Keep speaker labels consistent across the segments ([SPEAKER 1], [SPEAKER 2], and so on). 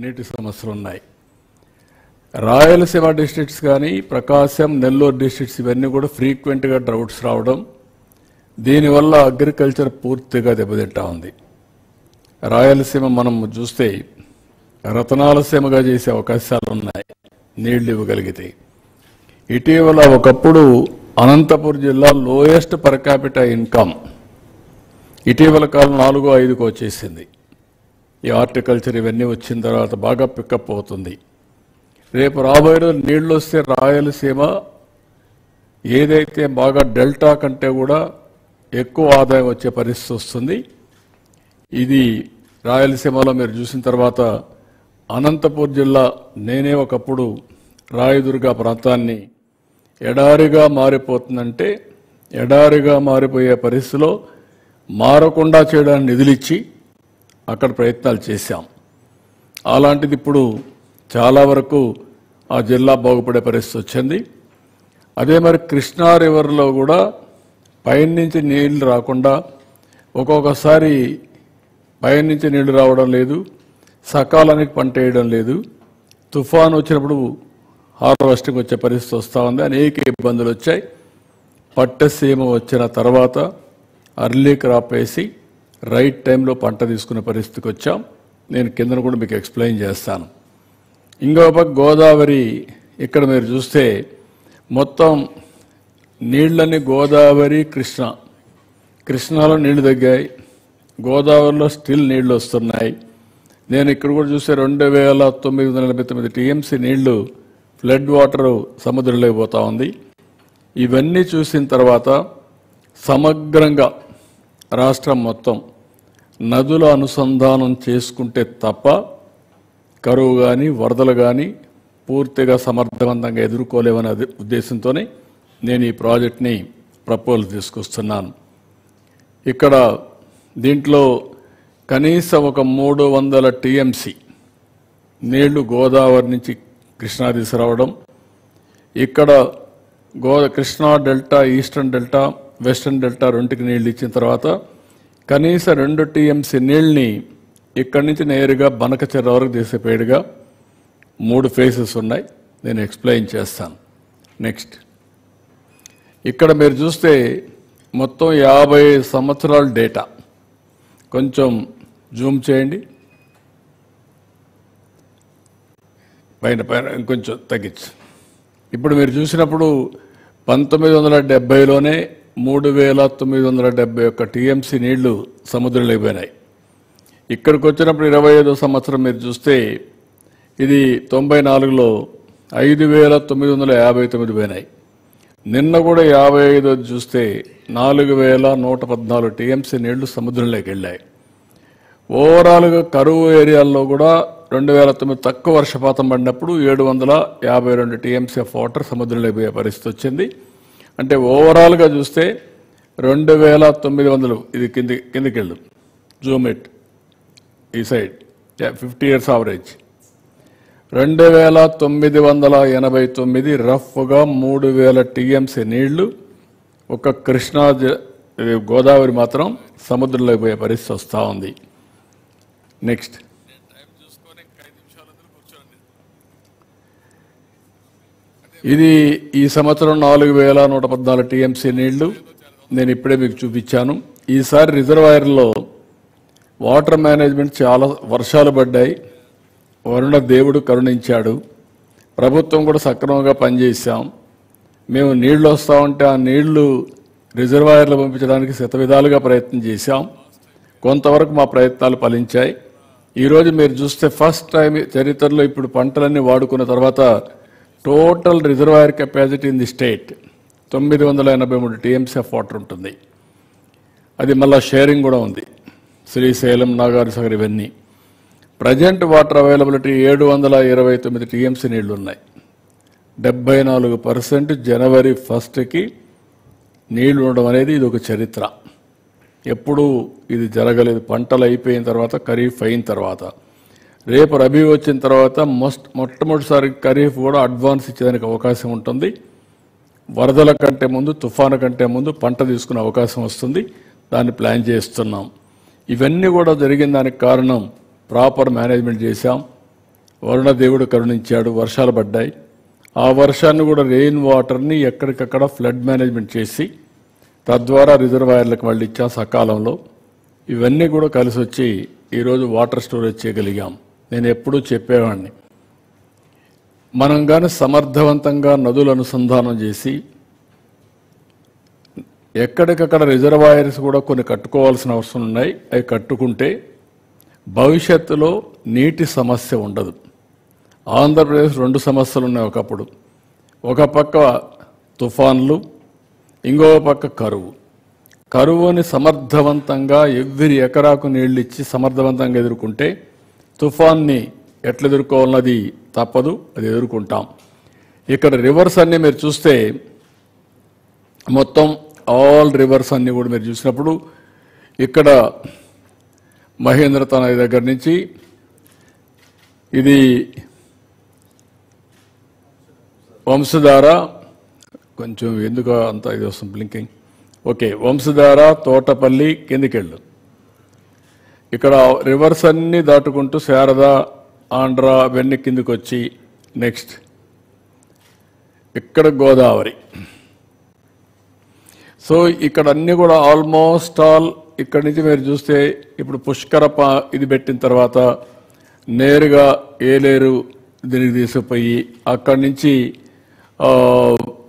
[SPEAKER 1] నీటి సమస్యలు ఉన్నాయి. రాయలసీమ డిస్ట్రిక్ట్స్ కానీ ప్రకాశం, నెల్లూరు డిస్ట్రిక్ట్స్ ఇవన్నీ కూడా ఫ్రీక్వెంట్గా డ్రౌట్స్ రావడం, దీనివల్ల అగ్రికల్చర్ పూర్తిగా దెబ్బతింటా ఉంది. రాయలసీమ మనం చూస్తే రతనాల సీమగా చేసే అవకాశాలు ఉన్నాయి నీళ్లు ఇవ్వగలిగితే. ఇటీవల ఒకప్పుడు అనంతపురం జిల్లా లోయెస్ట్ పర్ క్యాపిటల్ ఇన్కమ్ ఇటీవల కాలం 4-5కు వచ్చేసింది. ఈ హార్టికల్చర్ ఇవన్నీ వచ్చిన తర్వాత బాగా పికప్ అవుతుంది. రేపు రాబోయే రోజు నీళ్లు వస్తే రాయలసీమ ఏదైతే బాగా డెల్టా కంటే కూడా ఎక్కువ ఆదాయం వచ్చే పరిస్థితి వస్తుంది. ఇది రాయలసీమలో మీరు చూసిన తర్వాత అనంతపురం జిల్లా, నేనే ఒకప్పుడు రాయదుర్గ ప్రాంతాన్ని ఎడారిగా మారిపోతుందంటే ఎడారిగా మారిపోయే పరిస్థితిలో మారకుండా చేయడానికి నిధులిచ్చి అక్కడ ప్రయత్నాలు చేశాం. అలాంటిది ఇప్పుడు చాలా వరకు ఆ జిల్లా బాగుపడే పరిస్థితి వచ్చింది. అదే మరి కృష్ణా రివర్లో కూడా పైనుంచి నీళ్లు రాకుండా ఒక్కొక్కసారి పైనుంచి నీళ్లు రావడం లేదు, సకాలానికి పంట వేయడం లేదు, తుఫాను వచ్చినప్పుడు హార్వెస్టింగ్ వచ్చే పరిస్థితి వస్తూ ఉంది. అనేక ఇబ్బందులు వచ్చాయి. పట్టసీమ వచ్చిన తర్వాత అర్లీ క్రాప్ వేసి రైట్ టైంలో పంట తీసుకునే పరిస్థితికి వచ్చాం. నేను కిందన కూడా మీకు ఎక్స్ప్లెయిన్ చేస్తాను. ఇంకో పక్క గోదావరి, ఇక్కడ మీరు చూస్తే మొత్తం నీళ్ళని గోదావరి, కృష్ణాలో నీళ్లు తగ్గాయి, గోదావరిలో స్టిల్ నీళ్లు వస్తున్నాయి. నేను ఇక్కడ కూడా చూస్తే 2949 టీఎంసీ నీళ్లు ఫ్లడ్ వాటర్ సముద్రంలోకి పోతా ఉంది. ఇవన్నీ చూసిన తర్వాత సమగ్రంగా రాష్ట్రం మొత్తం నదుల అనుసంధానం చేసుకుంటే తప్ప కరువు కానీ వరదలు కానీ పూర్తిగా సమర్థవంతంగా ఎదుర్కోలేమనే ఉద్దేశంతోనే నేను ఈ ప్రాజెక్ట్ని ప్రపోజల్ తీసుకొస్తున్నాను. ఇక్కడ దీంట్లో కనీసం ఒక 300 టీఎంసీ నీళ్లు గోదావరి నుంచి కృష్ణా తీసుకురావడం, ఇక్కడ Krishna delta, eastern delta, western delta రెండుకి నీళ్లు ఇచ్చిన తర్వాత కనీసం 2 టీఎంసీ నీళ్ళని ఇక్కడి నుంచి నేరుగా బనకచెర్ల వరకు తీసేపేడుగా 3 ఫేసెస్ ఉన్నాయి. నేను ఎక్స్ప్లెయిన్ చేస్తాను. నెక్స్ట్, ఇక్కడ మీరు చూస్తే మొత్తం 50 సంవత్సరాల డేటా. కొంచెం జూమ్ చేయండి, పైన ఇంకొంచెం తగ్గించు. ఇప్పుడు మీరు చూసినప్పుడు 1970లోనే 3971 టీఎంసీ నీళ్లు సముద్రంలో పోయినాయి. ఇక్కడికి వచ్చినప్పుడు 25వ సంవత్సరం మీరు చూస్తే ఇది 94లో 5959 పోయినాయి. నిన్న కూడా 55 చూస్తే 4114 టీఎంసీ నీళ్లు సముద్రంలోకి వెళ్ళాయి. ఓవరాల్గా కరువు ఏరియాల్లో కూడా 2009 తక్కువ వర్షపాతం పడినప్పుడు 752 టీఎంసీ ఆఫ్ వాటర్ సముద్రంలోకి పోయే పరిస్థితి వచ్చింది. అంటే ఓవరాల్గా చూస్తే 2900, ఇది కిందికి వెళ్ళు, జూమ్ ఇట్ ఈ సైడ్, 50 years యావరేజ్ 2989, రఫ్గా 3000 టీఎంసీ నీళ్లు ఒక కృష్ణా గోదావరి మాత్రం సముద్రంలోకి పోయే పరిస్థితి వస్తూ ఉంది. నెక్స్ట్, ఇది ఈ సంవత్సరం 4114 టీఎంసీ నీళ్లు నేను ఇప్పుడే మీకు చూపించాను. ఈసారి రిజర్వాయర్లో వాటర్ మేనేజ్మెంట్ చాలా వర్షాలు పడ్డాయి, వరుణ దేవుడు కరుణించాడు, ప్రభుత్వం కూడా సక్రమంగా పనిచేశాం. మేము నీళ్లు వస్తూ ఉంటే ఆ నీళ్లు రిజర్వాయర్లు పంపించడానికి శతవిధాలుగా ప్రయత్నం చేశాం. కొంతవరకు మా ప్రయత్నాలు ఫలించాయి. ఈరోజు మీరు చూస్తే ఫస్ట్ టైం చరిత్రలో ఇప్పుడు పంటలన్నీ వాడుకున్న తర్వాత total reservoir capacity in the state 983 TMC of water ఉంటుంది. అది మళ్ళీ షేరింగ్ కూడా ఉంది, శ్రీశైలం, నాగార్జునసాగర్ ఇవన్నీ. ప్రజెంట్ వాటర్ అవైలబిలిటీ 729 టీఎంసీ నీళ్లు ఉన్నాయి. 74% జనవరి 1కి నీళ్లు ఉండడం అనేది ఇది ఒక చరిత్ర. ఎప్పుడూ ఇది జరగలేదు. పంటలు అయిపోయిన తర్వాత, ఖరీఫ్ అయిన తర్వాత, రేపు రబీ వచ్చిన తర్వాత మొట్టమొదటిసారి ఖరీఫ్ కూడా అడ్వాన్స్ ఇచ్చేదానికి అవకాశం ఉంటుంది. వరదల కంటే ముందు, తుఫాను కంటే ముందు పంట తీసుకునే అవకాశం వస్తుంది. దాన్ని ప్లాన్ చేస్తున్నాం. ఇవన్నీ కూడా జరిగిన దానికి కారణం ప్రాపర్ మేనేజ్మెంట్ చేశాం. వరుణదేవుడు కరుణించాడు, వర్షాలు పడ్డాయి. ఆ వర్షాన్ని కూడా రెయిన్ వాటర్ని ఎక్కడికక్కడ ఫ్లడ్ మేనేజ్మెంట్ చేసి తద్వారా రిజర్వాయర్లకు మళ్ళీ ఇచ్చాం సకాలంలో. ఇవన్నీ కూడా కలిసి వచ్చి ఈరోజు వాటర్ స్టోరేజ్ చేయగలిగాం. నేను ఎప్పుడూ చెప్పేవాడిని, మనం కానీ సమర్థవంతంగా నదులు అనుసంధానం చేసి ఎక్కడికక్కడ రిజర్వాయర్స్ కూడా కొన్ని కట్టుకోవాల్సిన అవసరం ఉన్నాయి. అవి కట్టుకుంటే భవిష్యత్తులో నీటి సమస్య ఉండదు. ఆంధ్రప్రదేశ్ 2 సమస్యలు ఉన్నాయి ఒకప్పుడు. ఒక పక్క తుఫాన్లు, ఇంకో పక్క కరువు. కరువుని సమర్థవంతంగా ఎవ్రీ ఎకరాకు నీళ్ళు ఇచ్చి సమర్థవంతంగా ఎదుర్కొంటే తుఫాన్ని ఎట్లా ఎదుర్కోవాలన్నది తప్పదు, అది ఎదుర్కొంటాం. ఇక్కడ రివర్స్ అన్నీ మీరు చూస్తే మొత్తం ఆల్ రివర్స్ అన్నీ కూడా మీరు చూసినప్పుడు ఇక్కడ మహేంద్ర తనది దగ్గర నుంచి ఇది వంశధార, కొంచెం ఎందుకు అంత ఇది వస్తుంది బ్లింకింగ్, ఓకే, వంశధార, తోటపల్లి కిందికెళ్ళు. ఇక్కడ రివర్స్ అన్నీ దాటుకుంటూ శారద, ఆంధ్ర అవన్నీ కిందికి వచ్చి నెక్స్ట్ ఇక్కడ గోదావరి. సో ఇక్కడ అన్నీ కూడా ఆల్మోస్ట్ ఆల్ ఇక్కడి నుంచి మీరు చూస్తే ఇప్పుడు పుష్కర ఇది పెట్టిన తర్వాత నేరుగా ఏలేరు దీనికి తీసుకుపోయి అక్కడి నుంచి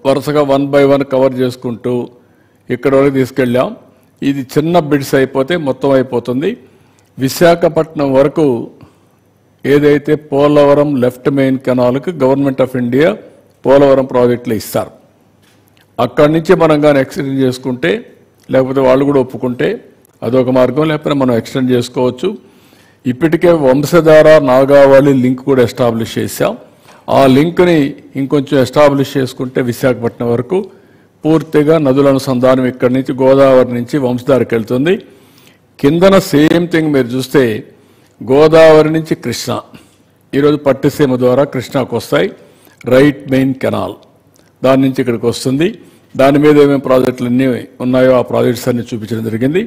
[SPEAKER 1] వరుసగా 1 by 1 కవర్ చేసుకుంటూ ఇక్కడ వరకు తీసుకెళ్ళాం. ఇది చిన్న బిడ్స్ అయిపోతే మొత్తం అయిపోతుంది. విశాఖపట్నం వరకు ఏదైతే పోలవరం లెఫ్ట్ మెయిన్ కెనాల్కి గవర్నమెంట్ ఆఫ్ ఇండియా పోలవరం ప్రాజెక్టులు ఇస్తారు. అక్కడి నుంచి మనం కానీ ఎక్స్టెండ్ చేసుకుంటే, లేకపోతే వాళ్ళు కూడా ఒప్పుకుంటే అదొక మార్గం, లేకపోతే మనం ఎక్స్టెండ్ చేసుకోవచ్చు. ఇప్పటికే వంశధార నాగావళి లింక్ కూడా ఎస్టాబ్లిష్ చేశాం. ఆ లింక్ని ఇంకొంచెం ఎస్టాబ్లిష్ చేసుకుంటే విశాఖపట్నం వరకు పూర్తిగా నదుల అనుసంధానం ఇక్కడి నుంచి గోదావరి నుంచి వంశధారకి వెళ్తుంది. కిందన సేమ్ థింగ్ మీరు చూస్తే గోదావరి నుంచి కృష్ణ, ఈరోజు పట్టిసీమ ద్వారా కృష్ణాకు వస్తాయి. రైట్ మెయిన్ కెనాల్ దాని నుంచి ఇక్కడికి వస్తుంది. దాని మీద ఏమేమి ప్రాజెక్టులు అన్నీ ఉన్నాయో ఆ ప్రాజెక్ట్స్ అన్ని చూపించడం జరిగింది.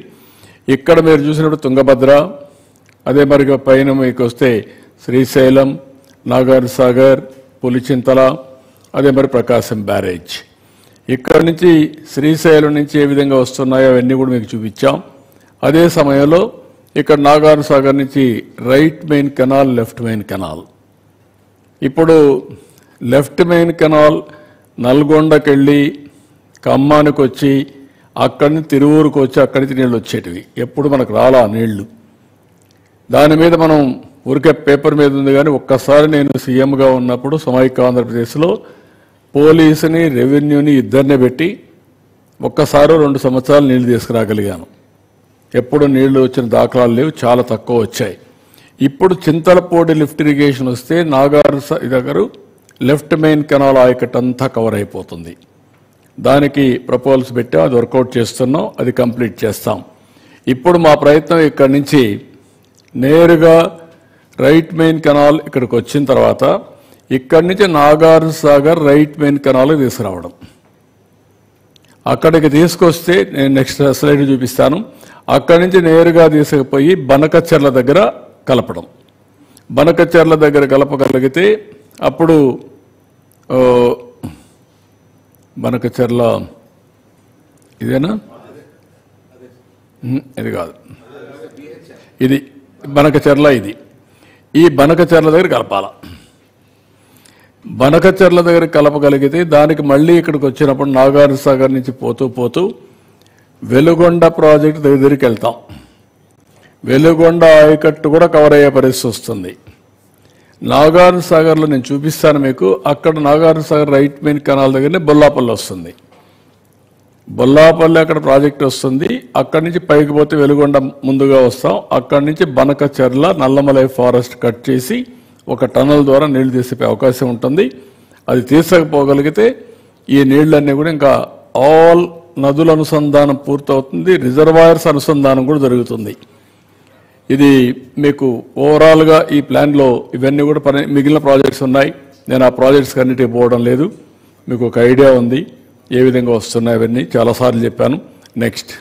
[SPEAKER 1] ఇక్కడ మీరు చూసినప్పుడు తుంగభద్ర, అదే మరిగా పైన మీకు వస్తే శ్రీశైలం, నాగార్జున సాగర్, పులిచింతల, అదే మరి ప్రకాశం బ్యారేజ్. ఇక్కడ నుంచి శ్రీశైలం నుంచి ఏ విధంగా వస్తున్నాయో అవన్నీ కూడా మీకు చూపించాం. అదే సమయంలో ఇక్కడ నాగార్జున సాగర్ నుంచి right main canal, left main canal. ఇప్పుడు లెఫ్ట్ మెయిన్ కెనాల్ నల్గొండకి వెళ్ళి ఖమ్మానికి వచ్చి అక్కడి నుంచి తిరువూరుకు వచ్చి అక్కడి నుంచి నీళ్ళు వచ్చేటివి. ఎప్పుడు మనకు రాలా నీళ్లు. దాని మీద మనం ఊరికే పేపర్ మీద ఉంది. కానీ ఒక్కసారి నేను సీఎంగా ఉన్నప్పుడు సమైక్య ఆంధ్రప్రదేశ్లో పోలీసుని, రెవెన్యూని ఇద్దరినే పెట్టి ఒక్కసారి 2 సంవత్సరాలు నీళ్లు తీసుకురాగలిగాను. ఎప్పుడు నీళ్లు వచ్చిన దాఖలాలు లేవు, చాలా తక్కువ వచ్చాయి. ఇప్పుడు చింతలపూడి లిఫ్ట్ ఇరిగేషన్ వస్తే నాగార్జున దగ్గర లెఫ్ట్ మెయిన్ కెనాల్ ఆయకట్ అంతా కవర్ అయిపోతుంది. దానికి ప్రపోజల్స్ పెట్టాం, అది వర్కౌట్ చేస్తున్నాం, అది కంప్లీట్ చేస్తాం. ఇప్పుడు మా ప్రయత్నం ఇక్కడి నుంచి నేరుగా రైట్ మెయిన్ కెనాల్ ఇక్కడికి వచ్చిన తర్వాత ఇక్కడి నుంచి నాగార్జున సాగర్ రైట్ మెయిన్ కెనాల్కి తీసుకురావడం. అక్కడికి తీసుకొస్తే నేను నెక్స్ట్ స్లైడ్ చూపిస్తాను. అక్కడి నుంచి నేరుగా తీసుకుపోయి బనకచెర్ల దగ్గర కలపడం. బనకచెర్ల దగ్గర కలపగలిగితే అప్పుడు బనకచెర్ల ఇదేనా, ఇది కాదు, ఇది బనకచెర్ల. ఇది ఈ బనకచెర్ల దగ్గర కలపాల. బనకచెర్ల దగ్గర కలపగలిగితే దానికి మళ్ళీ ఇక్కడికి వచ్చినప్పుడు నాగార్జున సాగర్ నుంచి పోతూ పోతూ వెలుగొండ ప్రాజెక్టు దగ్గరికి వెళ్తాం. వెలుగొండ ఆయకట్టు కూడా కవర్ అయ్యే పరిస్థితి వస్తుంది. నాగార్జున సాగర్లో నేను చూపిస్తాను మీకు. అక్కడ Nagarjuna Sagar right main canal దగ్గరనే బొల్లాపల్లి వస్తుంది. బొల్లాపల్లి అక్కడ ప్రాజెక్ట్ వస్తుంది. అక్కడి నుంచి పైకి పోతే వెలుగొండ ముందుగా వస్తాం. అక్కడి నుంచి బనకచెర్ల, నల్లమలై ఫారెస్ట్ కట్ చేసి ఒక టనల్ ద్వారా నీళ్లు తీసే అవకాశం ఉంటుంది. అది తీసకపోగలిగితే ఈ నీళ్ళన్నీ కూడా ఇంకా ఆల్ నదుల అనుసంధానం పూర్తవుతుంది. రిజర్వాయర్స్ అనుసంధానం కూడా జరుగుతుంది. ఇది మీకు ఓవరాల్గా ఈ ప్లాన్లో ఇవన్నీ కూడా మిగిలిన ప్రాజెక్ట్స్ ఉన్నాయి. నేను ఆ ప్రాజెక్ట్స్ అన్నిటికీ పోవడం లేదు. మీకు ఒక ఐడియా ఉంది ఏ విధంగా వస్తున్నాయి. అవన్నీ చాలాసార్లు చెప్పాను. నెక్స్ట్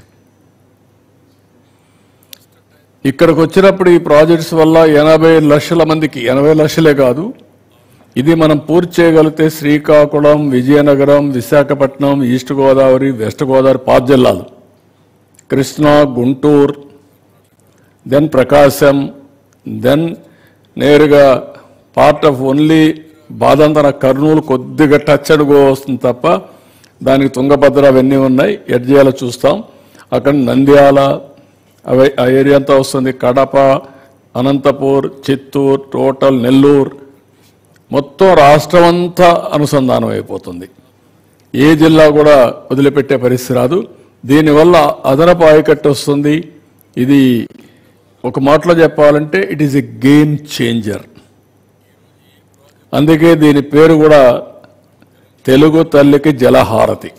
[SPEAKER 1] ఇక్కడికి వచ్చినప్పుడు ఈ ప్రాజెక్ట్స్ వల్ల 80 లక్షల మందికి, 80 లక్షలే కాదు, ఇది మనం పూర్తి చేయగలిగితే శ్రీకాకుళం, విజయనగరం, విశాఖపట్నం, ఈస్ట్ గోదావరి, వెస్ట్ గోదావరి 5 జిల్లాలు, కృష్ణా, గుంటూరు, దెన్ ప్రకాశం, దెన్ నేరుగా పార్ట్ ఆఫ్ ఓన్లీ బాదంతన కర్నూలు కొద్దిగా టచ్ అడుగు వస్తుంది తప్ప దానికి తుంగభద్ర అవన్నీ ఉన్నాయి. ఎడ్జేయాల చూస్తాం. అక్కడ నంద్యాల ఆ ఏరియా అంతా వస్తుంది. కడప, అనంతపూర్, చిత్తూరు, టోటల్ నెల్లూరు, మొత్తం రాష్ట్రం అంతా అనుసంధానం అయిపోతుంది. ఏ జిల్లా కూడా వదిలిపెట్టే పరిస్థితి రాదు. దీనివల్ల అదనపు ఆయకట్టు వస్తుంది. ఇది ఒక మాటలో చెప్పాలంటే it is a game changer. అందుకే దీని పేరు కూడా తెలుగు తల్లికి జలహారతి.